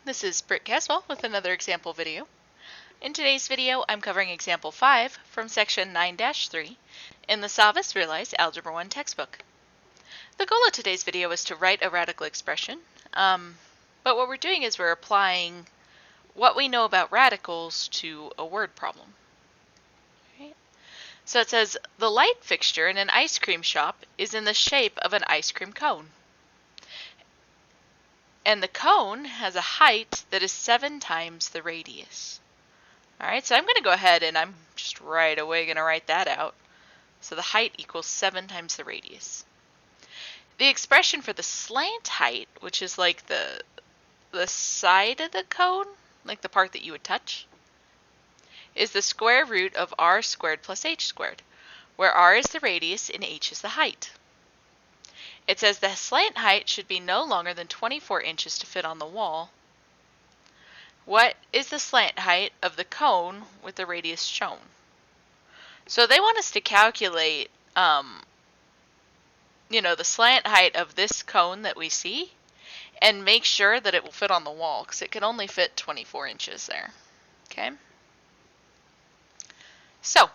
This is Britt Caswell with another example video. In today's video, I'm covering example 5 from section 9-3 in the SavvasRealize Algebra 1 textbook. The goal of today's video is to write a radical expression, but what we're doing is we're applying what we know about radicals to a word problem. Right? So it says, the light fixture in an ice cream shop is in the shape of an ice cream cone. And the cone has a height that is 7 times the radius. Alright, so I'm going to go ahead and I'm just right away going to write that out. So the height equals 7 times the radius. The expression for the slant height, which is like the side of the cone, like the part that you would touch, is the square root of r squared plus h squared, where r is the radius and h is the height. It says the slant height should be no longer than 24 inches to fit on the wall. What is the slant height of the cone with the radius shown? So they want us to calculate, the slant height of this cone that we see and make sure that it will fit on the wall because it can only fit 24 inches there. Okay? So,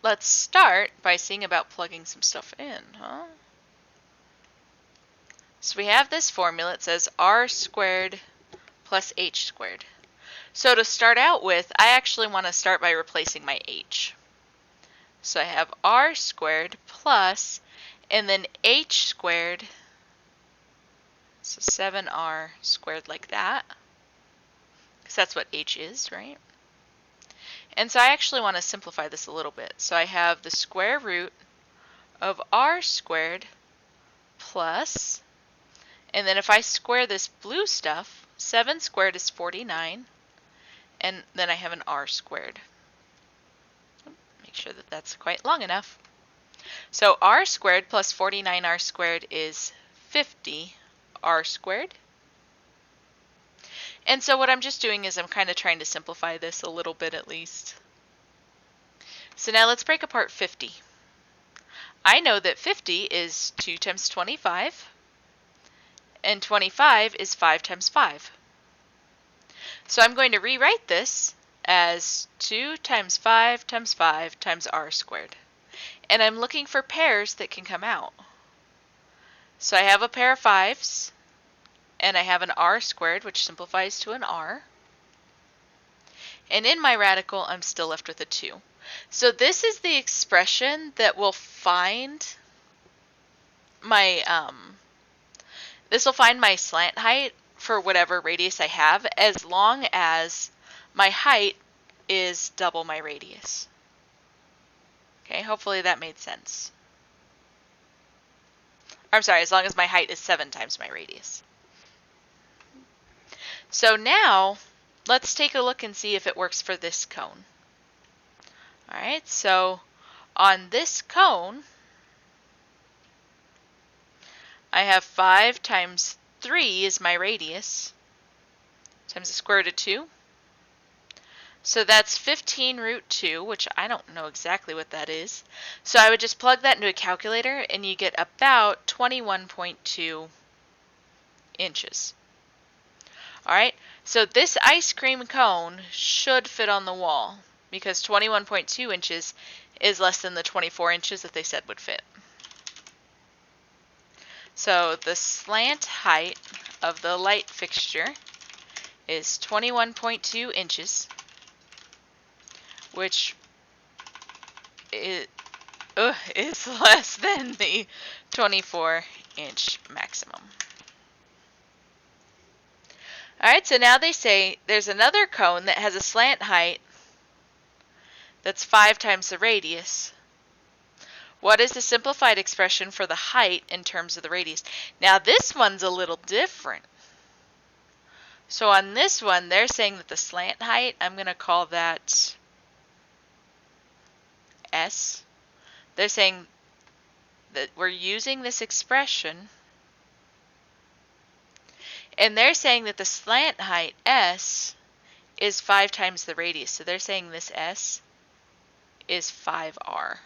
let's start by seeing about plugging some stuff in, huh? So we have this formula. It says r squared plus h squared. So to start out with, I actually want to start by replacing my h. So I have r squared plus, and then h squared, so 7r squared like that, because that's what h is, right? And so I actually want to simplify this a little bit. So I have the square root of r squared plus, and then if I square this blue stuff, 7 squared is 49, and then I have an r squared. Make sure that that's quite long enough. So r squared plus 49r squared is 50r squared. And so what I'm just doing is I'm kind of trying to simplify this a little bit at least. So now let's break apart 50. I know that 50 is 2 times 25, and 25 is 5 times 5. So I'm going to rewrite this as 2 times 5 times 5 times r squared. And I'm looking for pairs that can come out. So I have a pair of 5s, and I have an r squared, which simplifies to an r. And in my radical, I'm still left with a 2. So this is the expression that will find my slant height for whatever radius I have, as long as my height is double my radius. Okay, hopefully that made sense. I'm sorry, as long as my height is 7 times my radius. So now, let's take a look and see if it works for this cone. Alright, so on this cone, I have 5 times 3 is my radius, times the square root of 2. So that's 15 root 2, which I don't know exactly what that is. So I would just plug that into a calculator, and you get about 21.2 inches. Alright, so this ice cream cone should fit on the wall, because 21.2 inches is less than the 24 inches that they said would fit. So the slant height of the light fixture is 21.2 inches, which is less than the 24-inch maximum. Alright, so now they say there's another cone that has a slant height that's 5 times the radius. What is the simplified expression for the height in terms of the radius? Now this one's a little different. So on this one, they're saying that the slant height, I'm going to call that S. They're saying that we're using this expression, and they're saying that the slant height, S, is 5 times the radius. So they're saying this S is 5r.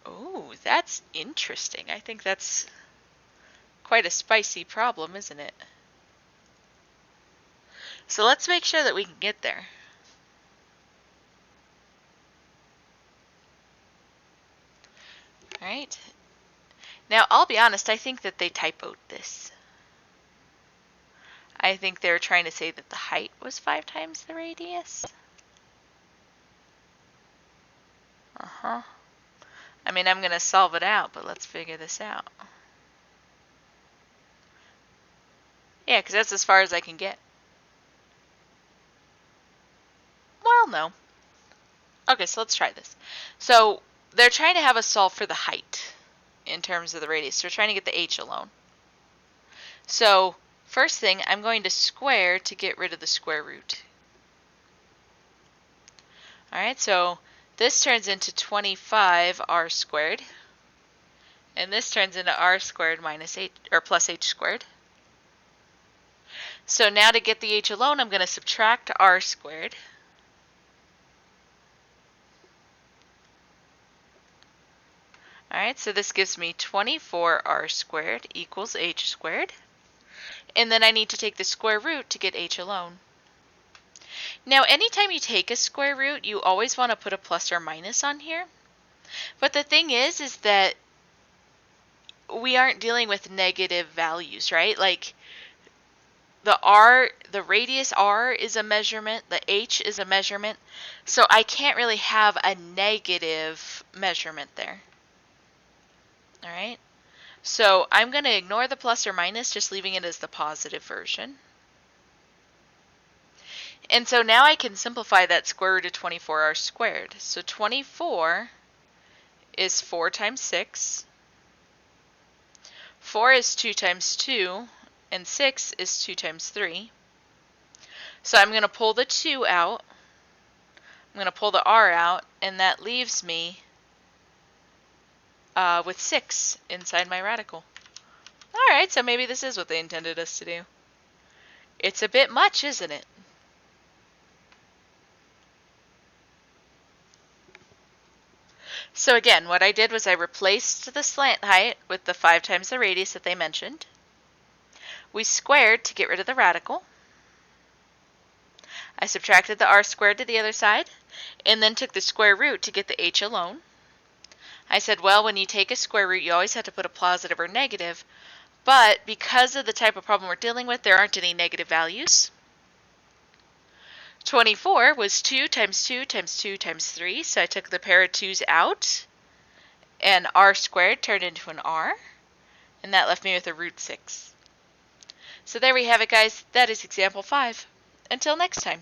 Oh, that's interesting. I think that's quite a spicy problem, isn't it? So let's make sure that we can get there. All right. Now, I'll be honest, I think that they typoed this. I think they were trying to say that the height was 5 times the radius. Uh-huh. I mean, I'm going to solve it out, but let's figure this out. Yeah, because that's as far as I can get. Well, no. Okay, so let's try this. So they're trying to have us solve for the height in terms of the radius. So we're trying to get the h alone. So first thing, I'm going to square to get rid of the square root. All right, so this turns into 25r squared. And this turns into r squared minus h, or plus h squared. So now to get the h alone, I'm going to subtract r squared. All right, so this gives me 24r squared equals h squared. And then I need to take the square root to get h alone. Now, anytime you take a square root, you always want to put a plus or minus on here. But the thing is that we aren't dealing with negative values, right? Like the radius r is a measurement, the h is a measurement, so I can't really have a negative measurement there. All right, so I'm going to ignore the plus or minus, just leaving it as the positive version. And so now I can simplify that square root of 24r squared. So 24 is 4 times 6. 4 is 2 times 2, and 6 is 2 times 3. So I'm going to pull the 2 out. I'm going to pull the r out, and that leaves me with 6 inside my radical. All right, so maybe this is what they intended us to do. It's a bit much, isn't it? So again, what I did was I replaced the slant height with the 5 times the radius that they mentioned. We squared to get rid of the radical. I subtracted the r squared to the other side, and then took the square root to get the h alone. I said, well, when you take a square root, you always have to put a positive or negative, but because of the type of problem we're dealing with, there aren't any negative values. 24 was 2 times 2 times 2 times 3, so I took the pair of 2's out, and r squared turned into an r, and that left me with a root 6. So there we have it, guys. That is example 5. Until next time.